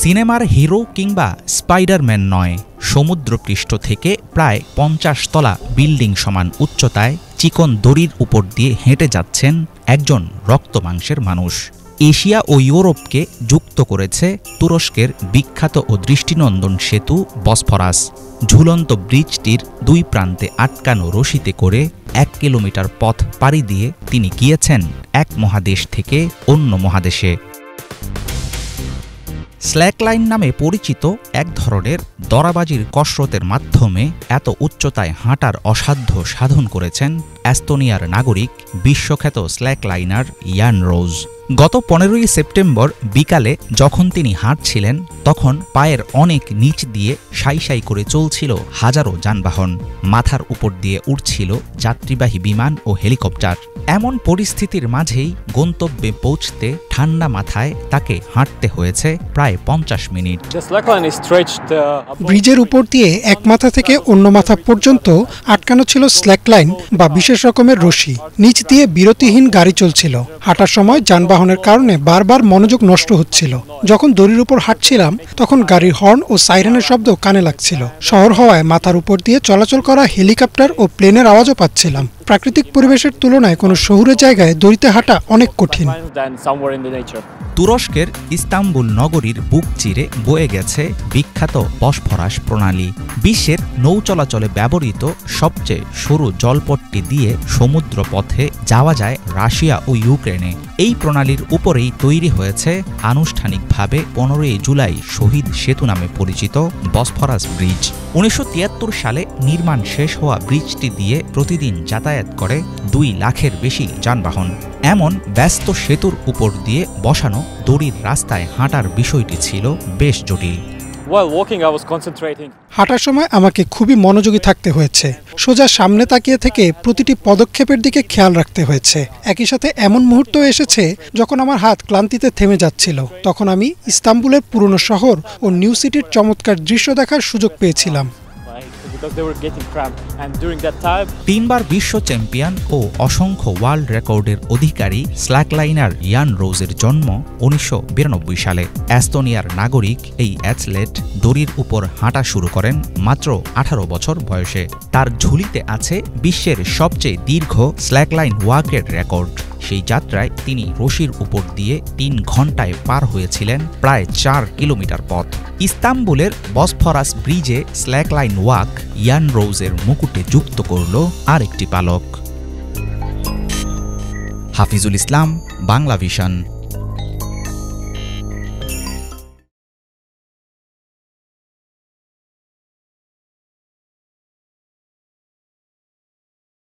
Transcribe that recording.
সিনেমার হিরো কিংবা স্পাইডারম্যান নয়, সমুদ্রপৃষ্ঠ থেকে প্রায় ৫০ তলা বিল্ডিং সমান উচ্চতায় চিকন দড়ির উপর দিয়ে হেঁটে যাচ্ছেন একজন রক্তমাংসের মানুষ। এশিয়া ও ইউরোপকে যুক্ত করেছে তুরস্কের বিখ্যাত ও দৃষ্টিনন্দন সেতু বসফরাস। ঝুলন্ত ব্রিজটির দুই প্রান্তে আটকানো রশিতে করে ১ কিলোমিটার পথ পাড়ি দিয়ে তিনি গিয়েছেন এক মহাদেশ থেকে অন্য মহাদেশে। স্ল্যাকলাইন নামে পরিচিত এক ধরনের দরাবাজির কসরতের মাধ্যমে এত উচ্চতায় হাঁটার অসাধ্য সাধন করেছেন এস্তোনিয়ার নাগরিক বিশ্বখ্যাত স্ল্যাকলাইনার ইয়ান রোজ। গত ১৫ই সেপ্টেম্বর বিকালে যখন তিনি হাঁটছিলেন, তখন পায়ের অনেক নিচ দিয়ে সাই সাই করে চলছিল হাজারো যানবাহন। মাথার উপর দিয়ে উড়ছিল যাত্রীবাহী বিমান ও হেলিকপ্টার। এমন পরিস্থিতির মাঝেই গন্তব্যে পৌঁছতে ঠান্ডা মাথায় তাকে হাঁটতে হয়েছে প্রায় ৫০ মিনিট। ব্রিজের উপর দিয়ে এক মাথা থেকে অন্য মাথা পর্যন্ত আটকানো ছিল স্ল্যাকলাইন বা বিশেষ রকমের রশি। নিচ দিয়ে বিরতিহীন গাড়ি চলছিল। হাঁটার সময় যানবাহনের কারণে বারবার মনোযোগ নষ্ট হচ্ছিল। যখন দড়ির উপর হাঁটছিলাম, তখন গাড়ির হর্ন ও সাইরেনের শব্দ কানে লাগছিল। শহর হওয়ায় মাথার উপর দিয়ে চলাচল করা হেলিকপ্টার ও প্লেনের আওয়াজও পাচ্ছিলাম। প্রাকৃতিক পরিবেশের তুলনায় কোনো শহুরে জায়গায় দড়িতে হাঁটা অনেক কঠিন। তুরস্কের ইস্তাম্বুল নগরীর বুক চিরে বয়ে গেছে বিখ্যাত বসফরাস প্রণালী। বিশ্বের নৌ চলাচলে ব্যবহৃত সবচেয়ে সরু জলপথটি দিয়ে সমুদ্র পথে যাওয়া যায় রাশিয়া ও ইউক্রেনে। এই প্রণালীর উপরেই তৈরি হয়েছে আনুষ্ঠানিকভাবে ১৫ই জুলাই শহীদ সেতু নামে পরিচিত বসফরাস ব্রিজ। ১৯৭৩ সালে নির্মাণ শেষ হওয়া ব্রিজটি দিয়ে প্রতিদিন যাতায়াত করে ২ লাখের বেশি যানবাহন। এমন ব্যস্ত সেতুর উপর দিয়ে বসানো দড়ির রাস্তায় হাঁটার বিষয়টি ছিল বেশ জটিল। হাঁটার সময় আমাকে খুবই মনোযোগী থাকতে হয়েছে। সোজা সামনে তাকিয়ে থেকে প্রতিটি পদক্ষেপের দিকে খেয়াল রাখতে হয়েছে। একই সাথে এমন মুহূর্ত এসেছে যখন আমার হাত ক্লান্তিতে থেমে যাচ্ছিল। তখন আমি ইস্তাম্বুলের পুরনো শহর ও নিউ সিটির চমৎকার দৃশ্য দেখার সুযোগ পেয়েছিলাম। ৩বার বিশ্ব চ্যাম্পিয়ন ও অসংখ্য ওয়ার্ল্ড রেকর্ডের অধিকারী স্ল্যাকলাইনার ইয়ান রোজের জন্ম ১৯৯২ সালে। এস্তোনিয়ার নাগরিক এই অ্যাথলেট দড়ির উপর হাঁটা শুরু করেন মাত্র ১৮ বছর বয়সে। তার ঝুলিতে আছে বিশ্বের সবচেয়ে দীর্ঘ স্ল্যাকলাইন ওয়াকের রেকর্ড। সেই যাত্রায় তিনি রশির উপর দিয়ে ৩ ঘণ্টায় পার হয়েছিলেন প্রায় ৪ কিলোমিটার পথ। ইস্তাম্বুলের বসফরাস ব্রিজে স্ল্যাকলাইন ওয়াক ইয়ান রোজের মুকুটে যুক্ত করল আরেকটি পালক। হাফিজুল ইসলাম, বাংলা ভিশন।